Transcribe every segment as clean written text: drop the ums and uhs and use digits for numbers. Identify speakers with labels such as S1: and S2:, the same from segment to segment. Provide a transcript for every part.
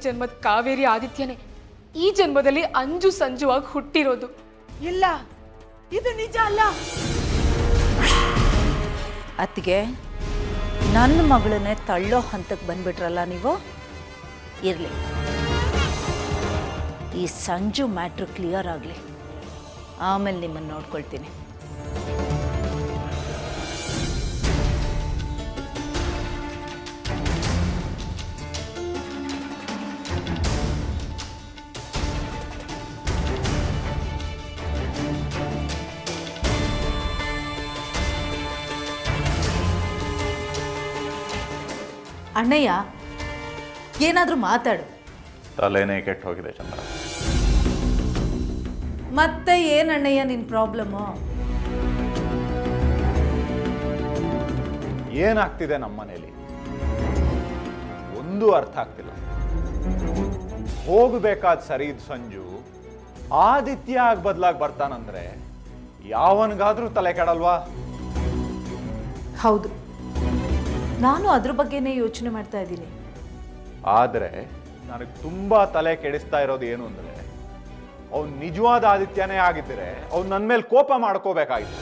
S1: ಜನ್ಮದ ಕಾವೇರಿ ಆದಿತ್ಯನೇ ಈ ಜನ್ಮದಲ್ಲಿ ಅಂಜು ಸಂಜುವಾಗಿ ಹುಟ್ಟಿರೋದು.
S2: ಇಲ್ಲ, ಇದು ನಿಜ ಅಲ್ಲ.
S3: ಅತ್ತಿಗೆ, ನನ್ನ ಮಗಳನ್ನೇ ತಳ್ಳೋ ಹಂತಕ್ಕೆ ಬಂದ್ಬಿಟ್ರಲ್ಲ ನೀವು. ಇರಲಿ, ಈ ಸಂಜು ಮ್ಯಾಟ್ರ್ ಕ್ಲಿಯರ್ ಆಗಲಿ, ಆಮೇಲೆ ನಿಮ್ಮನ್ನು ನೋಡ್ಕೊಳ್ತೀನಿ. ಅಣ್ಣಯ್ಯ, ಏನಾದರೂ ಮಾತಾಡು.
S4: ತಲೆನೇ ಕೆಟ್ಟು ಹೋಗಿದೆ ಚಂದ್ರ.
S3: ಮತ್ತೆ ಏನಣ್ಣಯ್ಯ ನಿನ್ನ ಪ್ರಾಬ್ಲಮ್ಮು?
S4: ಏನಾಗ್ತಿದೆ ನಮ್ಮ ಮನೇಲಿ ಒಂದು ಅರ್ಥ ಆಗ್ತಿಲ್ಲ. ಹೋಗಬೇಕಾದ ಸರಿ ಇದ್ ಸಂಜು ಆದಿತ್ಯ ಆಗಿ ಬದಲಾಗಿ ಬರ್ತಾನಂದ್ರೆ ಯಾವನ್ಗಾದ್ರೂ ತಲೆ ಕೆಡಲ್ವಾ?
S3: ಹೌದು, ನಾನು ಅದ್ರ ಬಗ್ಗೆನೇ ಯೋಚನೆ ಮಾಡ್ತಾ ಇದ್ದೀನಿ.
S4: ಆದ್ರೆ ನನಗೆ ತುಂಬಾ ತಲೆ ಕೆಡಿಸ್ತಾ ಇರೋದು ಏನು ಅಂದ್ರೆ, ಅವ್ನು ನಿಜವಾದ ಆದಿತ್ಯನೇ ಆಗಿದ್ದರೆ ಅವ್ನು ನನ್ನ ಮೇಲೆ ಕೋಪ ಮಾಡ್ಕೋಬೇಕಾಗಿತ್ತು.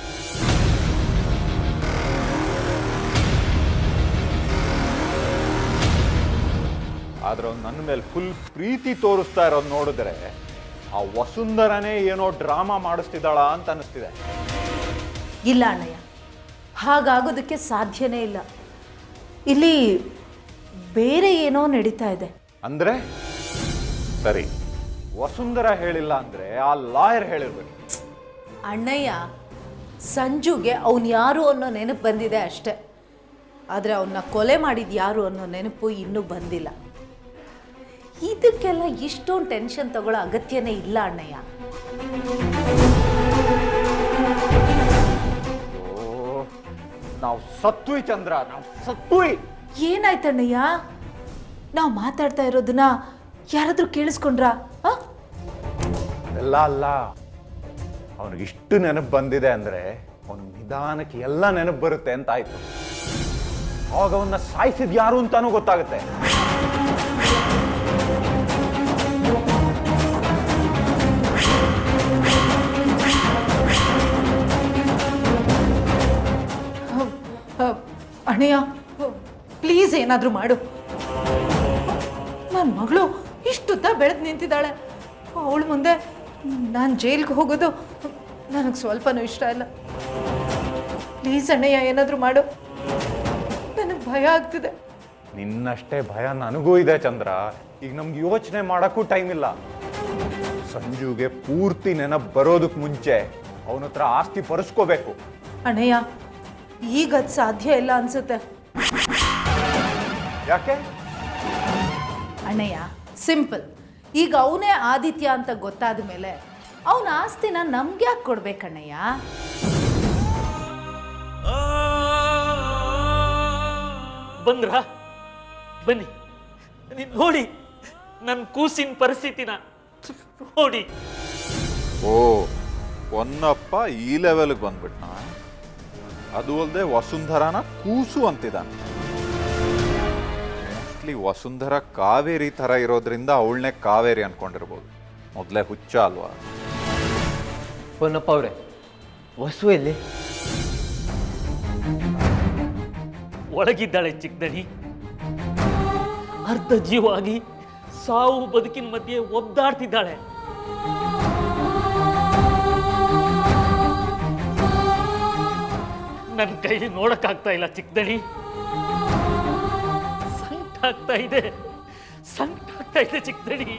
S4: ಆದ್ರೆ ಅವ್ನು ನನ್ನ ಮೇಲೆ ಫುಲ್ ಪ್ರೀತಿ ತೋರಿಸ್ತಾ ಇರೋದು ನೋಡಿದ್ರೆ ಆ ವಸುಂಧರನೇ ಏನೋ ಡ್ರಾಮಾ ಮಾಡಿಸ್ತಿದ್ದಾಳ ಅಂತ ಅನಿಸ್ತಿದೆ.
S3: ಇಲ್ಲ ಅಣ್ಣಯ್ಯ, ಹಾಗಾಗೋದಕ್ಕೆ ಸಾಧ್ಯನೇ ಇಲ್ಲ. ಇಲ್ಲಿ ಬೇರೆ ಏನೋ ನಡೀತಾ ಇದೆ.
S4: ಅಂದ್ರೆ ಸರಿ, ವಸುಂಧರ ಹೇಳಿಲ್ಲ ಅಂದ್ರೆ ಆ ಲಾಯರ್ ಹೇಳಿರ್ಬೇಕು.
S3: ಅಣ್ಣಯ್ಯ, ಸಂಜುಗೆ ಅವನು ಯಾರು ಅನ್ನೋ ನೆನಪು ಬಂದಿದೆ ಅಷ್ಟೆ. ಆದರೆ ಅವನ್ನ ಕೊಲೆ ಮಾಡಿದ ಯಾರು ಅನ್ನೋ ನೆನಪು ಇನ್ನೂ ಬಂದಿಲ್ಲ. ಇದಕ್ಕೆಲ್ಲ ಇಷ್ಟೊಂದು ಟೆನ್ಷನ್ ತಗೊಳ್ಳೋ ಅಗತ್ಯನೇ ಇಲ್ಲ ಅಣ್ಣಯ್ಯ.
S4: ನಾವು ಸತ್ವಿ ಚಂದ್ರ, ನಾವು ಸತ್ವಿ.
S3: ಏನಾಯ್ತಣ್ಣಯ್ಯ? ನಾವು ಮಾತಾಡ್ತಾ ಇರೋದನ್ನ ಯಾರಾದ್ರೂ ಕೇಳಿಸ್ಕೊಂಡ್ರಾ?
S4: ಎಲ್ಲ ಅಲ್ಲ, ಅವನಿಗಿಷ್ಟು ನೆನಪು ಬಂದಿದೆ ಅಂದ್ರೆ ಅವನು ನಿಧಾನಕ್ಕೆ ಎಲ್ಲ ನೆನಪು ಬರುತ್ತೆ ಅಂತ ಆಯ್ತು. ಅವಾಗ ಅವನ್ನ ಸಾಯಿಸಿದ್ ಯಾರು ಅಂತಾನೂ ಗೊತ್ತಾಗುತ್ತೆ.
S3: ಅಣ್ಣಯ್ಯ, ಪ್ಲೀಸ್ ಏನಾದರೂ ಮಾಡು. ನನ್ನ ಮಗಳು ಇಷ್ಟುದ್ದ ಬೆಳೆದು ನಿಂತಿದ್ದಾಳೆ. ಅವಳ ಮುಂದೆ ನಾನು ಜೈಲ್ಗೆ ಹೋಗೋದು ನನಗೆ ಸ್ವಲ್ಪನೂ ಇಷ್ಟ ಇಲ್ಲ. ಪ್ಲೀಸ್ ಅಣ್ಣಯ್ಯ, ಏನಾದರೂ ಮಾಡು. ನನಗೆ ಭಯ ಆಗ್ತಿದೆ.
S4: ನಿನ್ನಷ್ಟೇ ಭಯ ನನಗೂ ಇದೆ ಚಂದ್ರ. ಈಗ ನಮ್ಗೆ ಯೋಚನೆ ಮಾಡೋಕ್ಕೂ ಟೈಮ್ ಇಲ್ಲ. ಸಂಜುಗೆ ಪೂರ್ತಿ ನೆನಪು ಬರೋದಕ್ಕೆ ಮುಂಚೆ ಅವನ ಹತ್ರ ಆಸ್ತಿ ಪರ್ಸ್ಕೋಬೇಕು.
S3: ಅಣ್ಣಯ್ಯ, ಈಗ ಅದು ಸಾಧ್ಯ ಇಲ್ಲ ಅನ್ಸುತ್ತೆ.
S4: ಯಾಕೆ?
S3: ಅಣ್ಣಯ್ಯ, ಸಿಂಪಲ್. ಈಗ ಅವನೇ ಆದಿತ್ಯ ಅಂತ ಗೊತ್ತಾದ ಮೇಲೆ ಅವನ ಆಸ್ತಿನ ನಮ್ಗೆ ಯಾಕೆ ಕೊಡ್ಬೇಕಣ್ಣಯ್ಯ?
S5: ಬಂದ್ರ ಬನ್ನಿ, ನೋಡಿ ನನ್ನ ಕೂಸಿನ ಪರಿಸ್ಥಿತಿನ ನೋಡಿ.
S4: ಓ, ಹೊನ್ನಪ್ಪ ಈ ಲೆವೆಲ್ಗೆ ಬಂದ್ಬಿಟ್ಟ. ಅದು ಅಲ್ಲದೆ ವಸುಂಧರಾನ ಕೂಸು ಅಂತಿದ್ದಾನೆ. ಮೋಸ್ಟ್ಲಿ ವಸುಂಧರ ಕಾವೇರಿ ಥರ ಇರೋದ್ರಿಂದ ಅವಳನ್ನೇ ಕಾವೇರಿ ಅನ್ಕೊಂಡಿರ್ಬೋದು. ಮೊದಲೇ ಹುಚ್ಚ ಅಲ್ವಾ?
S6: ಹೊನ್ನಪ್ಪ ಅವರೇ, ವಸು ಎಲ್ಲಿ?
S5: ಒಳಗಿದ್ದಾಳೆ ಚಿಕ್ಕದಣಿ. ಅರ್ಧ ಜೀವಾಗಿ ಸಾವು ಬದುಕಿನ ಮಧ್ಯೆ ಒದ್ದಾಡ್ತಿದ್ದಾಳೆ. ನನ್ನ ಕೈಲಿ ನೋಡಕ್ಕಾಗ್ತಾ ಇಲ್ಲ ಚಿಕ್ಕದಣಿ. ಸಂಕಟ ಆಗ್ತಾ ಇದೆ, ಸಂಕಟ ಆಗ್ತಾ ಇದೆ ಚಿಕ್ಕದಣಿ,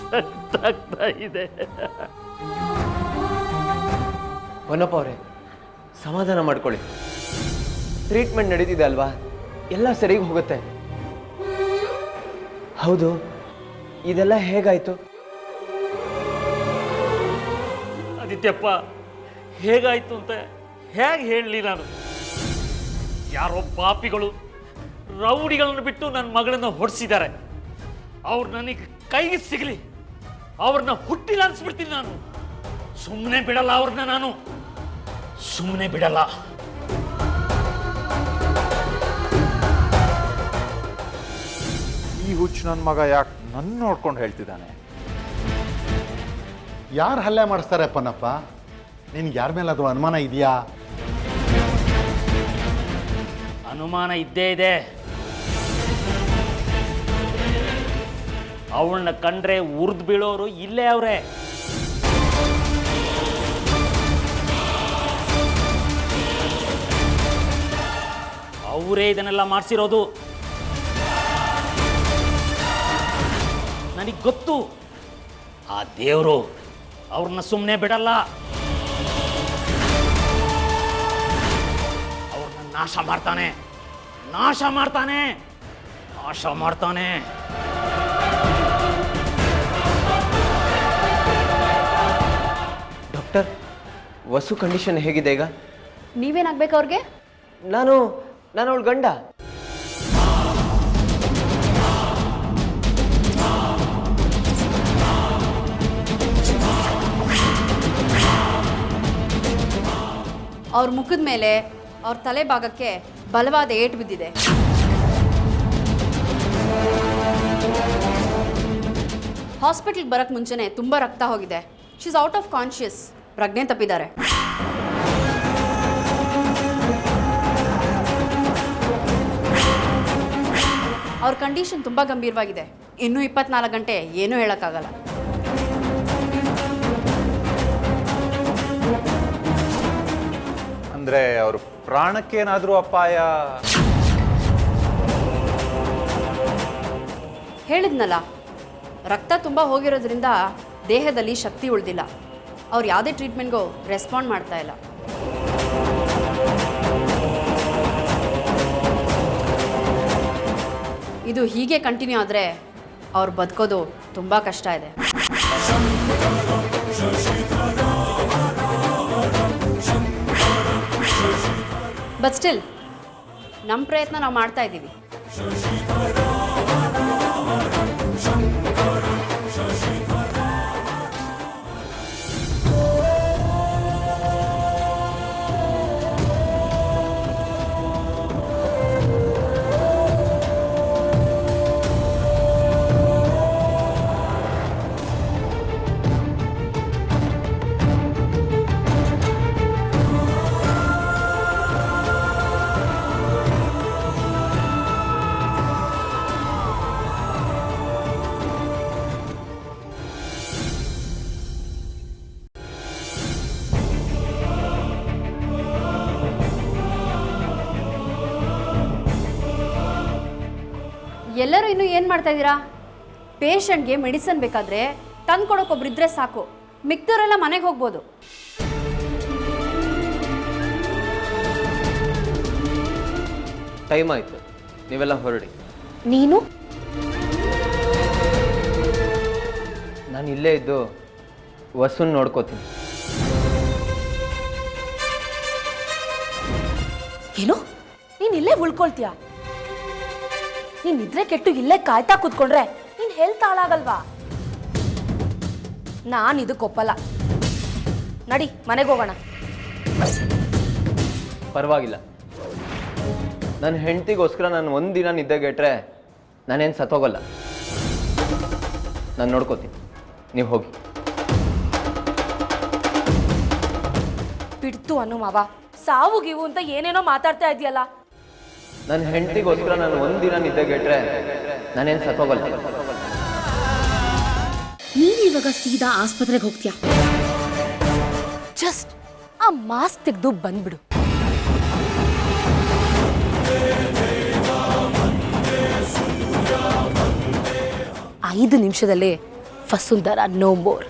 S5: ಸಂಕಟ ಆಗ್ತಾ ಇದೆ.
S6: ಹೊನ್ನಪ್ಪ ಅವರೇ, ಸಮಾಧಾನ ಮಾಡ್ಕೊಳ್ಳಿ. ಟ್ರೀಟ್ಮೆಂಟ್ ನಡೀತಿದೆ ಅಲ್ವಾ, ಎಲ್ಲ ಸರಿಗೆ ಹೋಗುತ್ತೆ. ಹೌದು, ಇದೆಲ್ಲ ಹೇಗಾಯ್ತು?
S5: ಆದಿತ್ಯಪ್ಪ, ಹೇಗಾಯ್ತು ಅಂತ ಹೇಗೆ ಹೇಳಲಿ ನಾನು? ಯಾರೋ ಪಾಪಿಗಳು ರೌಡಿಗಳನ್ನು ಬಿಟ್ಟು ನನ್ನ ಮಗಳನ್ನ ಹೊಡೆಸಿದ್ದಾರೆ. ಅವ್ರು ನನಗೆ ಕೈಗೆ ಸಿಗಲಿ, ಅವ್ರನ್ನ ಹುಟ್ಟಿಲ್ಲ ಅನ್ಸ್ಬಿಡ್ತೀನಿ ನಾನು. ಸುಮ್ಮನೆ ಬಿಡಲ್ಲ ಅವ್ರನ್ನ, ನಾನು ಸುಮ್ಮನೆ ಬಿಡಲ್ಲ.
S4: ಈ ಈ ಹುಚ್ಚು ನನ್ನ ಮಗ ಯಾಕೆ ನನ್ನ ನೋಡ್ಕೊಂಡು ಹೇಳ್ತಿದ್ದಾನೆ?
S7: ಯಾರು ಹಲ್ಲೆ ಮಾಡಿಸ್ತಾರೆ ಪೊನ್ನಪ್ಪ? ನಿನ್ಗೆ ಯಾರ ಮೇಲಾದರೂ ಅನುಮಾನ ಇದೆಯಾ?
S5: ಅನುಮಾನ ಇದ್ದೇ ಇದೆ. ಅವಳನ್ನ ಕಂಡ್ರೆ ಉರ್ದು ಬೀಳೋರು ಇಲ್ಲೇ ಅವ್ರೆ. ಅವರೇ ಇದನ್ನೆಲ್ಲ ಮಾಡಿಸಿರೋದು. ನನಗೆ ಗೊತ್ತು, ಆ ದೇವರು ಅವ್ರನ್ನ ಸುಮ್ಮನೆ ಬಿಡಲ್ಲ. ಅವ್ರನ್ನ ನಾಶ ಮಾಡ್ತಾನೆ, ನಾಶ ಮಾಡ್ತಾನೆ, ನಾಶ ಮಾಡ್ತಾನೆ.
S6: ಡಾಕ್ಟರ್, ವಸು ಕಂಡೀಷನ್ ಹೇಗಿದೆ ಈಗ?
S8: ನೀವೇನಾಗ್ಬೇಕು ಅವ್ರಿಗೆ?
S6: ನಾನು ಅವಳ ಗಂಡ.
S8: ಅವ್ರ ಮುಖದ ಮೇಲೆ ಅವ್ರ ತಲೆ ಭಾಗಕ್ಕೆ ಬಲವಾದ ಏಟು ಬಿದ್ದಿದೆ. ಹಾಸ್ಪಿಟಲ್ಗೆ ಬರೋಕ್ಕೆ ಮುಂಚೆನೆ ತುಂಬ ರಕ್ತ ಹೋಗಿದೆ. She is out of conscious. ಪ್ರಜ್ಞೆ ತಪ್ಪಿದ್ದಾರೆ. ಅವ್ರ ಕಂಡೀಷನ್ ತುಂಬ ಗಂಭೀರವಾಗಿದೆ. ಇನ್ನೂ 24 ಗಂಟೆ ಏನೂ ಹೇಳೋಕ್ಕಾಗಲ್ಲ.
S4: ಅಂದರೆ ಅವ್ರ ಪ್ರಾಣಕ್ಕೇನಾದರೂ ಅಪಾಯ?
S8: ಹೇಳಿದ್ನಲ್ಲ, ರಕ್ತ ತುಂಬ ಹೋಗಿರೋದ್ರಿಂದ ದೇಹದಲ್ಲಿ ಶಕ್ತಿ ಉಳಿದಿಲ್ಲ. ಅವ್ರು ಯಾವುದೇ ಟ್ರೀಟ್ಮೆಂಟ್ಗೂ ರೆಸ್ಪಾಂಡ್ ಮಾಡ್ತಾ ಇಲ್ಲ. ಇದು ಹೀಗೆ ಕಂಟಿನ್ಯೂ ಆದರೆ ಅವ್ರು ಬದುಕೋದು ತುಂಬ ಕಷ್ಟ ಇದೆ. ಬಟ್ ಸ್ಟಿಲ್ ನಮ್ಮ ಪ್ರಯತ್ನ ನಾವು ಮಾಡ್ತಾ ಇದ್ದೀವಿ. ಎಲ್ಲರೂ ಇನ್ನೂ ಏನು ಮಾಡ್ತಾ ಇದ್ದೀರಾ? ಪೇಷಂಟ್ಗೆ ಮೆಡಿಸನ್ ಬೇಕಾದರೆ ತಂದು ಕೊಡೋಕೊಬ್ರಿದ್ರೆ ಸಾಕು, ಮಿಕ್ದವರೆಲ್ಲ ಮನೆಗೆ ಹೋಗ್ಬೋದು.
S6: ಟೈಮ್ ಆಯಿತು, ನೀವೆಲ್ಲ ಹೊರಡಿ.
S8: ನೀನು?
S6: ನಾನು ಇಲ್ಲೇ ಇದ್ದು ವಸುನ್ ನೋಡ್ಕೋತೀನಿ.
S2: ಏನು? ನೀನು ಇಲ್ಲೇ ಉಳ್ಕೊಳ್ತೀಯ? ನೀನ್ ನಿದ್ರೆ ಕೆಟ್ಟು ಇಲ್ಲೇ ಕಾಯ್ತಾ ಕೂತ್ಕೊಂಡ್ರೆ ನಿನ್ ಹೆಲ್ತ್ ಹಾಳಾಗಲ್ವಾ? ನಾನು ಇದಕ್ಕೊಪ್ಪಲ್ಲ. ನಡಿ ಮನೆಗೆ ಹೋಗೋಣ.
S6: ಪರವಾಗಿಲ್ಲ, ನನ್ನ ಹೆಂಡತಿಗೋಸ್ಕರ ನಾನು ಒಂದಿನ ನಿದ್ದೆಗೆಟ್ರೆ ನಾನೇನು ಸತ್ತೋಗಲ್ಲ. ನಾನು ನೋಡ್ಕೋತೀನಿ, ನೀವು ಹೋಗಿ.
S2: ಬಿಡ್ತು ಅನ್ನು ಮಾವ, ಸಾವು ಗೀವು ಅಂತ ಏನೇನೋ ಮಾತಾಡ್ತಾ ಇದೆಯಲ್ಲ.
S6: ನನ್ನ ಹೆಂಡತಿಗೋಸ್ಕರ ನಾನು ಒಂದಿನ ನಿದ್ದೆಗೆಟ್ರೆ ನಾನೇನು ಸತ್ತೋಗಲ್ಲ.
S9: ನೀನು ಇವಾಗ ಸೀದಾ ಆಸ್ಪತ್ರೆಗೆ ಹೋಗ್ತೀಯಾ?
S2: ಜಸ್ಟ್ ಆ ಮಾಸ್ಕ್ ತೆಗೆದು ಬಂದ್ಬಿಡು. 5 ನಿಮಿಷದಲ್ಲಿ ವಸುಂಧರಾ ನೋ ಮೋರ್.